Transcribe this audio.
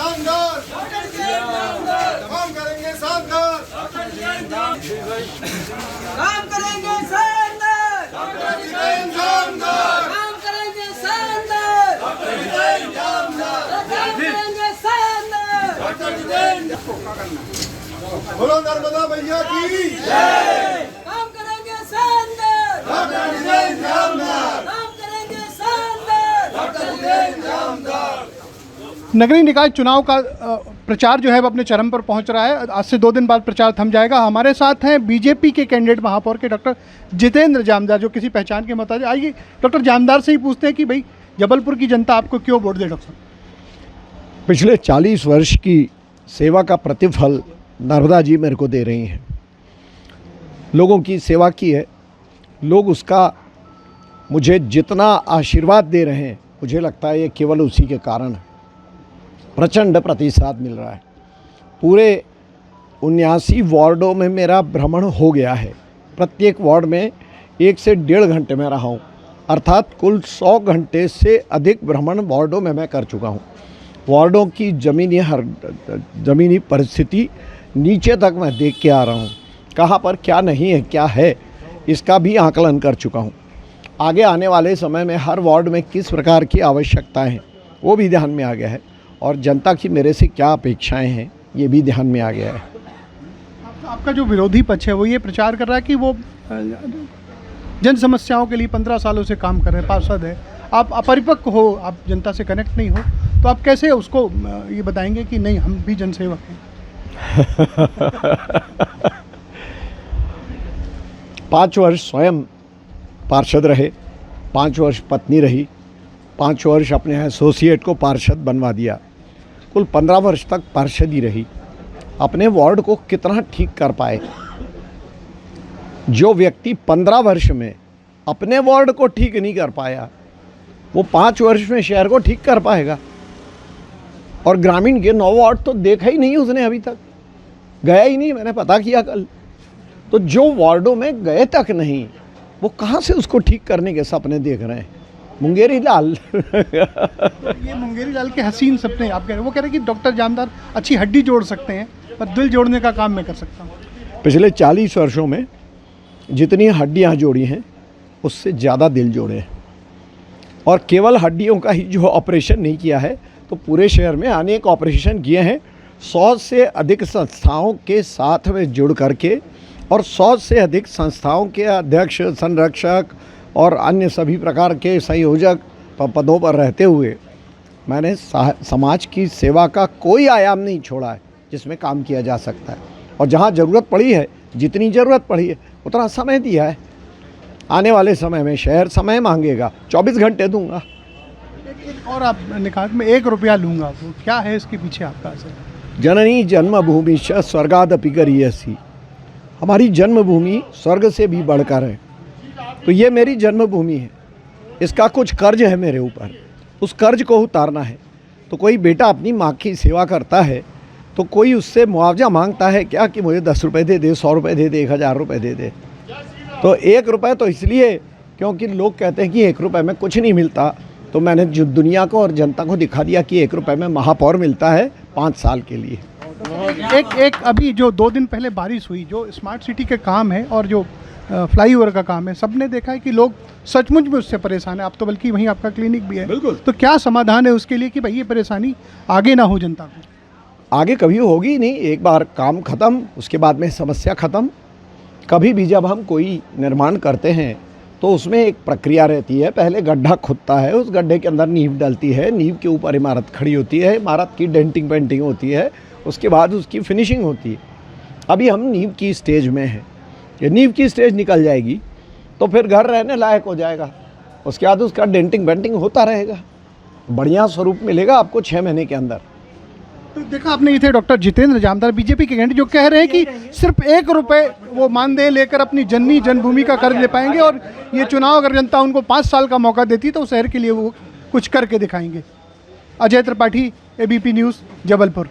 शानदार, काम करेंगे शानदार, काम करेंगे शानदार, काम करेंगे शानदार, काम करेंगे शानदार। बोलो नर्मदा मैया की काम करेंगे शानदार, काम करेंगे शानदार। नगरीय निकाय चुनाव का प्रचार जो है वो अपने चरम पर पहुंच रहा है। आज से 2 दिन बाद प्रचार थम जाएगा। हमारे साथ हैं बीजेपी के कैंडिडेट महापौर के डॉक्टर जितेंद्र जामदार, जो किसी पहचान के मुताबिक। आइए डॉक्टर जामदार से ही पूछते हैं कि भाई जबलपुर की जनता आपको क्यों वोट दे। डॉक्टर पिछले 40 वर्ष की सेवा का प्रतिफल नर्मदा जी मेरे को दे रही हैं। लोगों की सेवा की है, लोग उसका मुझे जितना आशीर्वाद दे रहे हैं, मुझे लगता है ये केवल उसी के कारण है। प्रचंड प्रतिसाद मिल रहा है। पूरे 79 वार्डों में मेरा भ्रमण हो गया है। प्रत्येक वार्ड में 1 से 1.5 घंटे में रहा हूँ, अर्थात कुल 100 घंटे से अधिक भ्रमण वार्डों में मैं कर चुका हूँ। वार्डों की ज़मीनी परिस्थिति नीचे तक मैं देख के आ रहा हूँ। कहाँ पर क्या नहीं है, क्या है, इसका भी आकलन कर चुका हूँ। आगे आने वाले समय में हर वार्ड में किस प्रकार की आवश्यकताएं हैं वो भी ध्यान में आ गया है, और जनता की मेरे से क्या अपेक्षाएं हैं ये भी ध्यान में आ गया है। आपका जो विरोधी पक्ष है वो ये प्रचार कर रहा है कि वो जन समस्याओं के लिए 15 सालों से काम कर रहे हैं, पार्षद है। आप अपरिपक्व हो, आप जनता से कनेक्ट नहीं हो, तो आप कैसे उसको ये बताएंगे कि नहीं हम भी जनसेवक हैं? 5 वर्ष स्वयं पार्षद रहे, 5 वर्ष पत्नी रही, 5 वर्ष अपने एसोसिएट को पार्षद बनवा दिया, कुल 15 वर्ष तक पार्षद ही रही। अपने वार्ड को कितना ठीक कर पाए? जो व्यक्ति 15 वर्ष में अपने वार्ड को ठीक नहीं कर पाया, वो 5 वर्ष में शहर को ठीक कर पाएगा? और ग्रामीण के 9 वार्ड तो देखा ही नहीं उसने, अभी तक गया ही नहीं। मैंने पता किया कल, तो जो वार्डों में गए तक नहीं, वो कहाँ से उसको ठीक करने के सपने देख रहे हैं? मुंगेरी लाल ये मुंगेरी लाल के हसीन सपने आप कह रहे हैं। वो कह रहे हैं कि डॉक्टर जामदार अच्छी हड्डी जोड़ सकते हैं, पर दिल जोड़ने का काम मैं कर सकता हूँ। पिछले 40 वर्षों में जितनी हड्डियाँ जोड़ी हैं, उससे ज़्यादा दिल जोड़े हैं। और केवल हड्डियों का ही जो ऑपरेशन नहीं किया है, तो पूरे शहर में अनेक ऑपरेशन किए हैं। 100 से अधिक संस्थाओं के साथ में जुड़ करके, और 100 से अधिक संस्थाओं के अध्यक्ष, संरक्षक और अन्य सभी प्रकार के संयोजक पदों पर रहते हुए मैंने समाज की सेवा का कोई आयाम नहीं छोड़ा है जिसमें काम किया जा सकता है। और जहाँ ज़रूरत पड़ी है, जितनी ज़रूरत पड़ी है, उतना समय दिया है। आने वाले समय में शहर समय मांगेगा, 24 घंटे दूंगा। और आपने कहा कि मैं 1 रुपया लूँगा, तो क्या है इसके पीछे आपका असर? जननी जन्मभूमि स्वर्गादपि गरीयसी। हमारी जन्मभूमि स्वर्ग से भी बढ़कर है, तो ये मेरी जन्मभूमि है। इसका कुछ कर्ज है मेरे ऊपर, उस कर्ज को उतारना है। तो कोई बेटा अपनी माँ की सेवा करता है, तो कोई उससे मुआवजा मांगता है क्या कि मुझे 10 रुपये दे दे, 100 रुपये दे दे, 1000 रुपये दे दे। तो 1 रुपये तो इसलिए क्योंकि लोग कहते हैं कि 1 रुपये में कुछ नहीं मिलता, तो मैंने जो दुनिया को और जनता को दिखा दिया कि 1 रुपये में महापौर मिलता है 5 साल के लिए। एक अभी जो 2 दिन पहले बारिश हुई, जो स्मार्ट सिटी के काम है और जो फ्लाईओवर का काम है, सबने देखा है कि लोग सचमुच में उससे परेशान है। आप तो बल्कि वहीं आपका क्लिनिक भी है। बिल्कुल। तो क्या समाधान है उसके लिए कि भाई ये परेशानी आगे ना हो जनता को? आगे कभी होगी ही नहीं। एक बार काम ख़त्म, उसके बाद में समस्या ख़त्म। कभी भी जब हम कोई निर्माण करते हैं तो उसमें एक प्रक्रिया रहती है। पहले गड्ढा खुदता है, उस गड्ढे के अंदर नींव डलती है, नींव के ऊपर इमारत खड़ी होती है, इमारत की डेंटिंग पेंटिंग होती है, उसके बाद उसकी फिनिशिंग होती है। अभी हम नींव की स्टेज में हैं। ये नींव की स्टेज निकल जाएगी तो फिर घर रहने लायक हो जाएगा, उसके बाद उसका डेंटिंग पेंटिंग होता रहेगा, बढ़िया स्वरूप मिलेगा आपको 6 महीने के अंदर। तो देखा आपने, ये थे डॉक्टर जितेंद्र जामदार, बीजेपी के कैंडिडेट, जो कह रहे हैं कि सिर्फ 1 रुपये वो मानदेय लेकर अपनी जननी जन्मभूमि का कर्ज ले पाएंगे, और ये चुनाव अगर जनता उनको 5 साल का मौका देती तो शहर के लिए वो कुछ करके दिखाएंगे। Ajay Tripathi, ABP news, Jabalpur.